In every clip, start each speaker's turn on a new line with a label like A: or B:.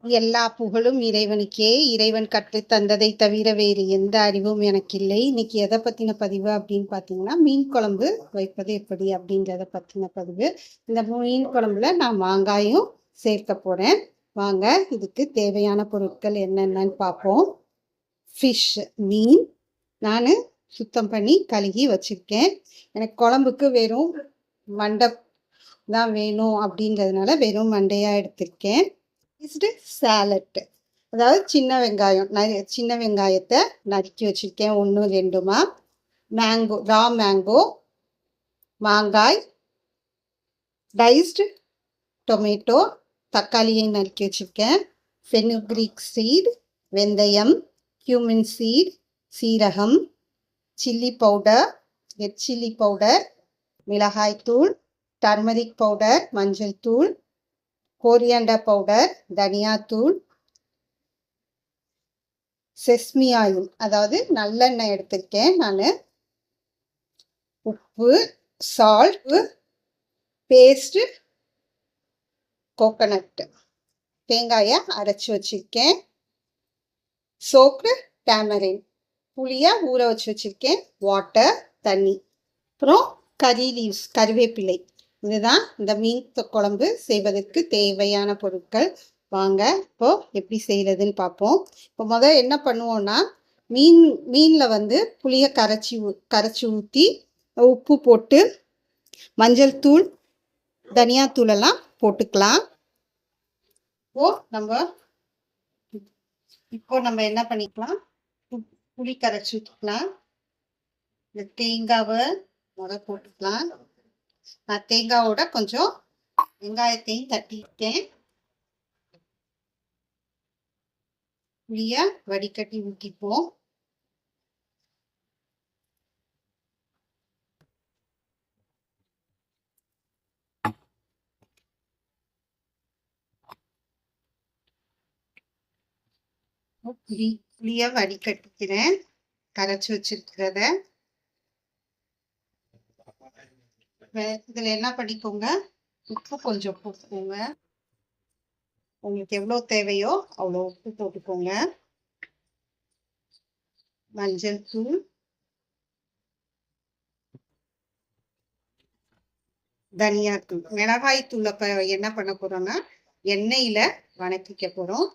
A: எல்லா புகழும் இறைவனுக்கே. இறைவன் கற்றுத் தந்ததை தவிர வேறு எந்த அறிவும் எனக்கில்லை. இன்னைக்கு எதை பத்தின பதிவு அப்படின்னு பார்த்தீங்கன்னா, மீன் குழம்பு வைப்பது எப்படி அப்படின்றத பத்தின பதிவு. இந்த மீன் குழம்புல நான் மாங்காயும் சேர்க்க போறேன். வாங்க இதுக்கு தேவையான பொருட்கள் என்னென்னன்னு பார்ப்போம். ஃபிஷ் மீன் நான் சுத்தம் பண்ணி கழுகி வச்சிருக்கேன். எனக்கு குழம்புக்கு வெறும் மண்டை தான் வேணும் அப்படின்றதுனால வெறும் மண்டையாக எடுத்திருக்கேன். சாலட், அதாவது சின்ன வெங்காயம், சின்ன வெங்காயத்தை நறுக்கி வச்சிருக்கேன் 1 2மா. மேங்கோ, ரா மேங்கோ, மாங்காய், டைஸ்டு டொமேட்டோ, தக்காளியை நறுக்கி வச்சிருக்கேன். ஃபெனுக்ரீக் சீட், வெந்தயம், கியூமின் சீட், சீரகம், chilli powder, red chilli powder, மிளகாய்த்தூள், டர்மரிக் பவுடர், மஞ்சள் தூள், கோரியாண்டர் பவுடர், தனியாத்தூள், செஸ்மி ஆயில், அதாவது நல்லெண்ணெய் எடுத்திருக்கேன் நான், உப்பு, சால்ட், பேஸ்ட்டு, கோகனட், தேங்காயை அரைச்சி வச்சிருக்கேன். சோக்டு டேமரின், புளியை ஊற வச்சு வச்சிருக்கேன். வாட்டர், தண்ணி, அப்புறம் கறி லீவ்ஸ், கருவேப்பிலை. இதுதான் இந்த மீன் குழம்பு செய்வதற்கு தேவையான பொருட்கள். வாங்க இப்போ எப்படி செய்யறதுன்னு பார்ப்போம். இப்போ முதல்ல என்ன பண்ணுவோம்னா, மீனில் புளியை கரைச்சி ஊற்றி உப்பு போட்டு மஞ்சள் தூள், தனியாத்தூளெல்லாம் போட்டுக்கலாம். இப்போ நம்ம என்ன பண்ணிக்கலாம், புளி கரைச்சி ஊற்றிக்கலாம். இந்த தேங்காவை போட்டுக்கலாம். நான் தேங்காவோட கொஞ்சம் வெங்காயத்தையும் தட்டிட்டேன். புளிய வடிகட்டி ஊற்றிப்போம். புளிய வடிகட்டிக்கிறேன், கரைச்சி வச்சிருக்கிறத. இதுல என்ன பண்ணிக்கோங்க, உப்பு கொஞ்சம் போட்டுக்கோங்க. உங்களுக்கு எவ்வளோ தேவையோ அவ்வளோ உப்பு போட்டுக்கோங்க. மஞ்சள் தூள், தனியாத்தூள், மிளகாய் தூளை என்ன பண்ண போறோம்னா எண்ணெயில வணக்கிக்க போறோம்.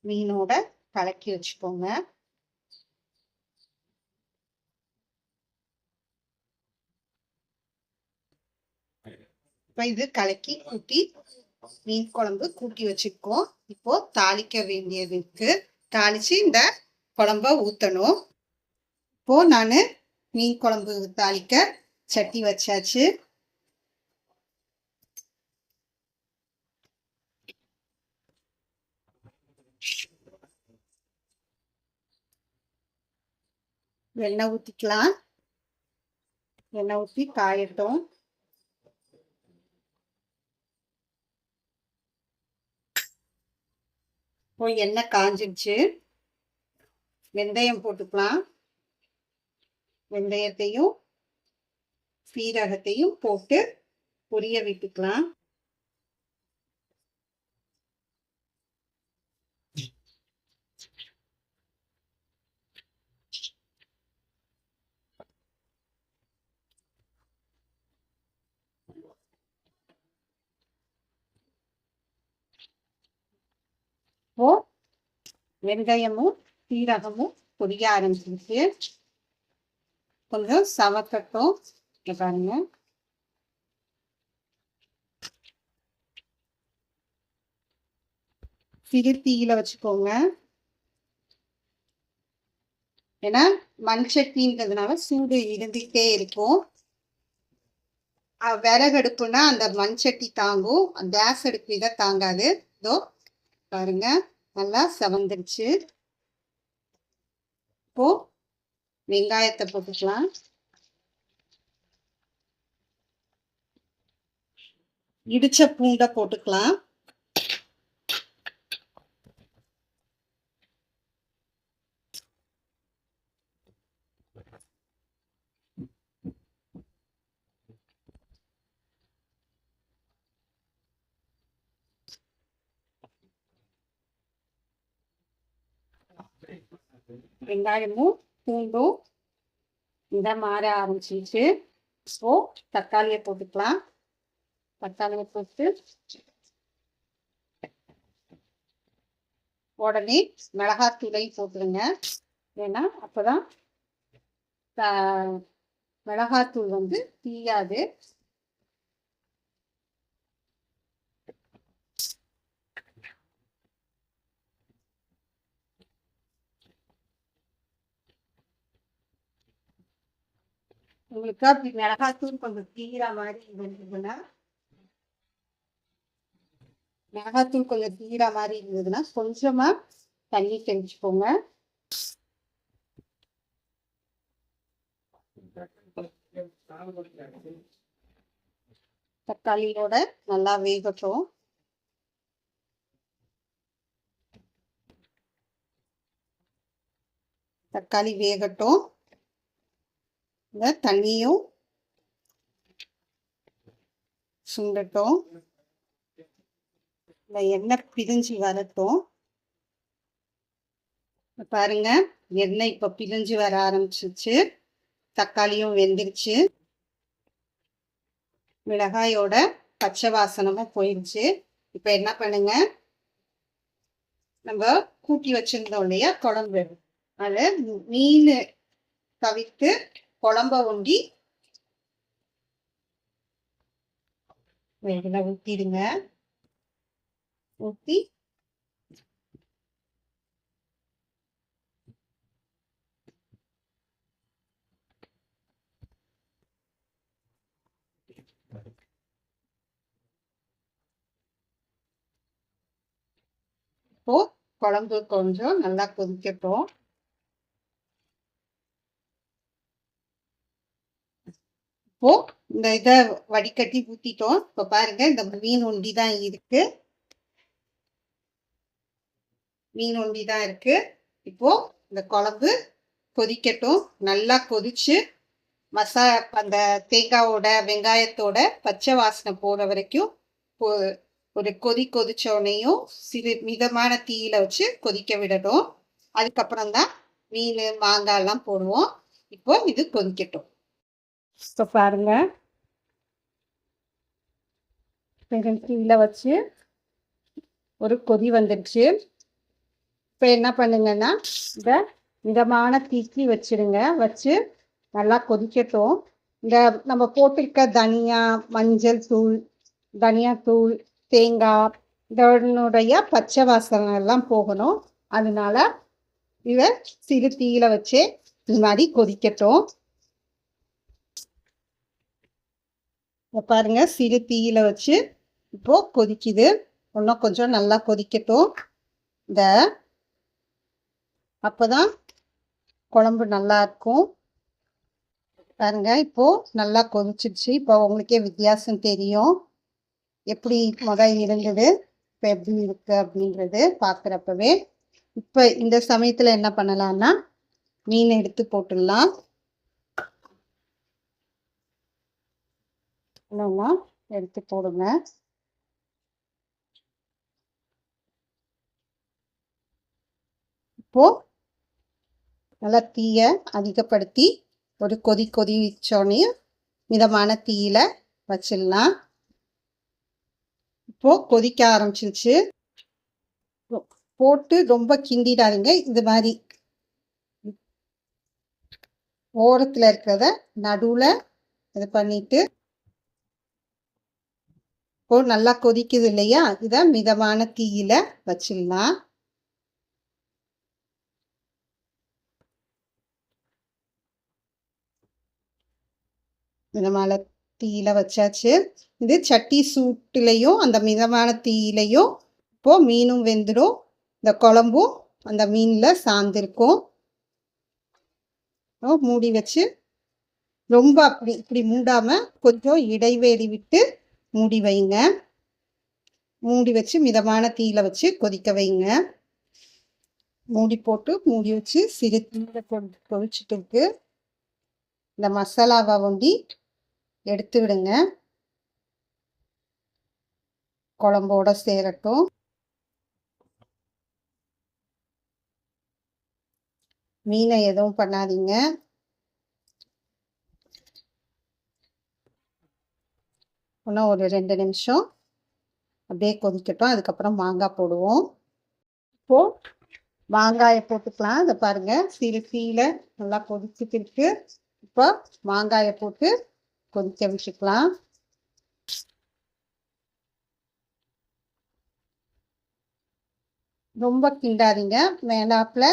A: மீனோட கலக்கி வச்சுக்கோங்க. இப்போ இது கலக்கி கூட்டி மீன் குழம்பு கூட்டி வச்சிருக்கோம். இப்போ தாளிக்க வேண்டியது இருக்கு. தாளிச்சு இந்த குழம்ப ஊற்றணும். இப்போ நான் மீன் குழம்பு தாளிக்க சட்டி வச்சாச்சு. எண்ணெய் ஊற்றிக்கலாம். எண்ணெய் ஊற்றி காயட்டும். இப்போ எண்ணெய் காஞ்சிடுச்சு. வெந்தயம் போட்டுக்கலாம். வெந்தயத்தையும் சீரகத்தையும் போட்டு பொரிய விட்டுக்கலாம். இப்போ வெந்தயமும் சீரகமும் பொரிய ஆரம்பிச்சிருச்சு. கொஞ்சம் சவக்கட்டும். பாருங்க, சிறு தீயில வச்சுக்கோங்க. ஏன்னா மண் சட்டின்றதுனால சூடு இருந்துகிட்டே இருக்கும். விறகு அடுப்புனா அந்த மண் சட்டி தாங்கும், கேஸ் அடுப்பு இதை தாங்காது. இதோ பாருங்க, நல்லா செவந்துருச்சு. இப்போ வெங்காயத்தை போட்டுக்கலாம். இடிச்ச பூண்டை போட்டுக்கலாம். வெங்காயமும் பூண்டும் மாற ஆரம்பிச்சிச்சு. ஸோ தக்காளியை போட்டுக்கலாம். தக்காளியை போட்டு உடனே மிளகாத்தூளையும் போட்டுருங்க. ஏன்னா அப்போதான் மிளகாத்தூள் தீயாது. உங்களுக்கு அப்படி மிளகாத்தூள் கொஞ்சம் தீர மாதிரி இருந்ததுன்னா கொஞ்சமா தண்ணி தெளிச்சுக்கோங்க. தக்காளியோட நல்லா வேகட்டும். தக்காளி வேகட்டும். இந்த தண்ணியும் சுண்டட்டும். இந்த எண்ணெய் பிரிஞ்சு வரட்டும். பாருங்க, எண்ணெய் இப்போ பிரிஞ்சு வர ஆரம்பிச்சிச்சு. தக்காளியும் வெந்துருச்சு. மிளகாயோட பச்சை வாசனமும் போயிடுச்சு. இப்போ என்ன பண்ணுங்க, நம்ம கூட்டி வச்சிருந்தோம் இல்லையா குழம்பு, அதை மீன் தவிர்த்து குழம்ப ஒண்டி ஊற்றிடுங்க. ஊற்றி இப்போ குழம்பு கொஞ்சம் நல்லா கொதிக்கட்டும். இப்போ இந்த இதை வடிகட்டி ஊத்திட்டோம். இப்போ பாருங்க, இந்த மீன் ஒண்டி தான் இருக்கு. இப்போ இந்த குழம்பு கொதிக்கட்டும். நல்லா கொதிச்சு அந்த தேங்காயோட வெங்காயத்தோட பச்சை வாசனை போற வரைக்கும் ஒரு கொதிச்சோடனையும் மிதமான தீயில வச்சு கொதிக்க விடணும். அதுக்கப்புறம் தான் மீன் மாங்காய் எல்லாம் போடுவோம். இப்போ இது கொதிக்கட்டும். இப்போ பாருங்க, தீயில வச்சு ஒரு கொதி வந்துடுச்சு. இப்போ என்ன பண்ணுங்கன்னா, இதை மிதமான தீக்கி வச்சிடுங்க. வச்சு நல்லா கொதிக்கட்டும். இந்த நம்ம போட்டிருக்க மஞ்சள் தூள், தனியாத்தூள், தேங்காய் இதனுடைய பச்சை வாசனை எல்லாம் போகணும். அதனால இதை சிறு தீயில வச்சு இது மாதிரி கொதிக்கட்டும். பாருங்க, சிறு தீயில வச்சு இப்போ கொதிக்குது. இன்னும் கொஞ்சம் நல்லா கொதிக்கட்டும். அப்போதான் குழம்பு நல்லா இருக்கும். பாருங்க, இப்போ நல்லா கொதிச்சிடுச்சு. இப்போ உங்களுக்கே வித்தியாசம் தெரியும். எப்படி இருந்தது, இப்போ எப்படி இருக்கு அப்படின்றது பார்க்குறப்பவே. இப்போ இந்த சமயத்தில் என்ன பண்ணலாம்னா, மீன் எடுத்து போட்டுடலாம். எடுத்து போடுங்க. இப்போ நல்லா தீயை அதிகப்படுத்தி ஒரு கொதிச்சோடனே மிதமான தீயில வச்சிடலாம். இப்போ கொதிக்க ஆரம்பிச்சிருச்சு. போட்டு ரொம்ப கிண்டிடாதீங்க. இது மாதிரி ஓரத்தில் இருக்கிறத நடுவில் இது பண்ணிட்டு, இப்போ நல்லா கொதிக்குது இல்லையா, இதை மிதமான தீயில வச்சிடலாம். மிதமான தீயில வச்சாச்சு. இது சட்டி சூட்டுலையும் அந்த மிதமான தீயிலையும் இப்போ மீனும் வெந்துடும். இந்த குழம்பும் அந்த மீனில் சார்ந்திருக்கும். மூடி வச்சு ரொம்ப இப்படி மூடாம கொஞ்சம் இடைவெளி விட்டு மூடி வைங்க. மூடி வச்சு மிதமான தீயில வச்சு கொதிக்க வைங்க. மூடி போட்டு மூடி வச்சு சிறு தீயில கொதிச்சுட்டு இருக்கு. இந்த மசாலாவை எடுத்து விடுங்க. குழம்போட சேரட்டும். மீனை எதுவும் பண்ணாதீங்க. இன்னும் ஒரு 2 நிமிஷம் அப்படியே கொதிக்கட்டும். அதுக்கப்புறம் மாங்காய் போடுவோம். இப்போ மாங்காயை போட்டுக்கலாம். இதை பாருங்க, சீல நல்லா கொதிச்சுட்டு இருக்கு. இப்போ மாங்காயை போட்டு கொதிக்க வச்சுக்கலாம். ரொம்ப கிண்டாதீங்க, மேலாப்புல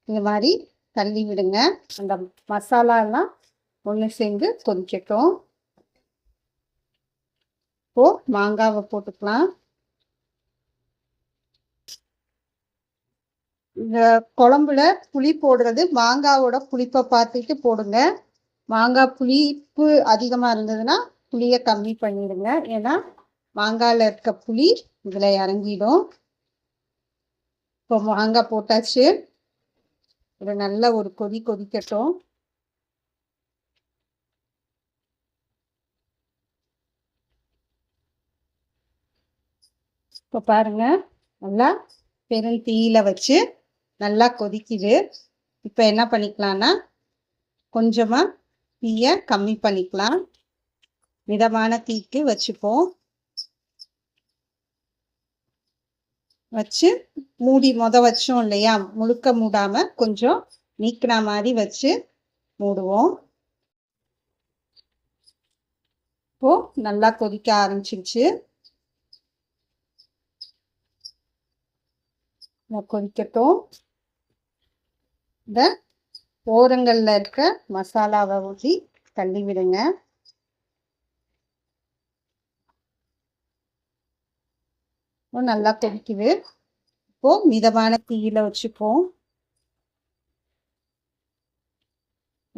A: இந்த மாதிரி தள்ளி விடுங்க. அந்த மசாலா எல்லாம் ஒன்று சேர்ந்து கொதிக்கட்டும். இப்போ மாங்காவை போட்டுக்கலாம். இந்த குழம்புல புளி போடுறது மாங்காவோட புளிப்பை பார்த்துட்டு போடுங்க. மாங்காய் புளிப்பு அதிகமாக இருந்ததுன்னா புளியை கம்மி பண்ணிடுங்க. ஏன்னா மாங்காயில் இருக்க புளி இதில் இறங்கிடும். இப்போ மாங்காய் போட்டாச்சு. இது நல்ல ஒரு கொதிக்கட்டும். இப்போ பாருங்க, நல்லா பெருந்தீயில வச்சு நல்லா கொதிக்குது. இப்போ என்ன பண்ணிக்கலாம்னா கொஞ்சமாக தீயை கம்மி பண்ணிக்கலாம். மிதமான தீக்கு வச்சுப்போம். வச்சு மூடி வச்சோம் இல்லையா, முழுக்க மூடாம கொஞ்சம் நீக்கின மாதிரி வச்சு மூடுவோம். இப்போ நல்லா கொதிக்க ஆரம்பிச்சிருச்சு. கொதிக்கட்டும். இந்த ஓரங்கள்ல இருக்க மசாலாவை ஊற்றி தள்ளி விடுங்க. நல்லா கொதிக்குது. இப்போ மிதமான தீயில வச்சுப்போம்.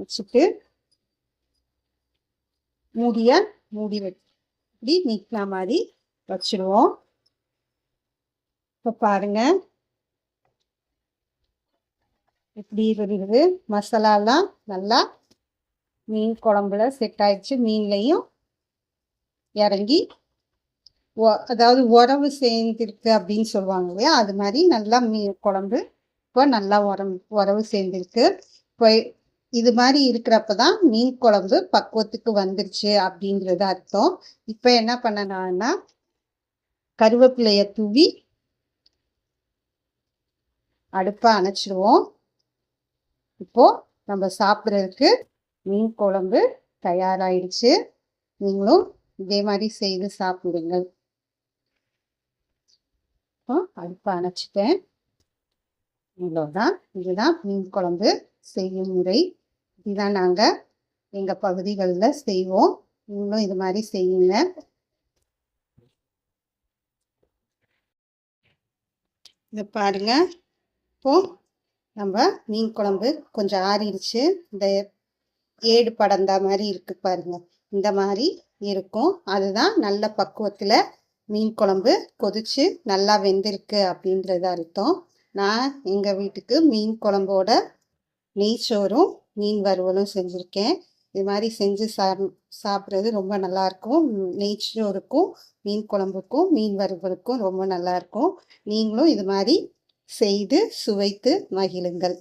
A: வச்சுட்டு மூடி இப்படி நீக்கின மாதிரி வச்சிருவோம். இப்போ பாருங்க இப்படி இருக்குது. மசாலாலாம் நல்லா மீன் குழம்புல செட் ஆயிடுச்சு. மீன்லையும் இறங்கி அதாவது உறவு சேர்ந்திருக்கு அப்படின்னு சொல்லுவாங்க இல்லையா, அது மாதிரி நல்லா மீன் குழம்பு இப்போ நல்லா உறவு சேர்ந்திருக்கு. இப்போ இது மாதிரி இருக்கிறப்ப தான் மீன் குழம்பு பக்குவத்துக்கு வந்துருச்சு அப்படிங்கிறது அர்த்தம். இப்போ என்ன பண்ணலாம்னா கருவேப்பிலையை தூவி அடுப்பை அணைச்சிடுவோம். இப்போ நம்ம சாப்பிட்றதுக்கு மீன் குழம்பு தயாராகிடுச்சு. நீங்களும் இதே மாதிரி செய்து சாப்பிடுங்கள். அடுப்பை அணைச்சிட்டேன். இவ்வளோதான். இதுதான் மீன் குழம்பு செய்யும் முறை. இதுதான் நாங்கள் எங்கள் பகுதிகளில் செய்வோம். நீங்களும் இது மாதிரி செய்யுங்க. இதை பாருங்க, இப்போ நம்ம மீன் குழம்பு கொஞ்சம் ஆறிடுச்சு. இந்த ஏடு படந்தா மாதிரி இருக்கு பாருங்க, இந்த மாதிரி இருக்கும். அதுதான் நல்ல பக்குவத்தில் மீன் குழம்பு கொதிச்சு நல்லா வெந்திருக்கு அப்படின்றது அர்த்தம். நான் எங்கள் வீட்டுக்கு மீன் குழம்போட நெய்ச்சோறும் மீன் வறுவலும் செஞ்சுருக்கேன். இது மாதிரி செஞ்சு சாப்பிட்றது ரொம்ப நல்லாயிருக்கும். நெய்ச்சோறுக்கும் மீன் குழம்புக்கும் மீன் வறுவலுக்கும் ரொம்ப நல்லாயிருக்கும். நீங்களும் இது மாதிரி செய்து சுவைத்து மகிழுங்கள்.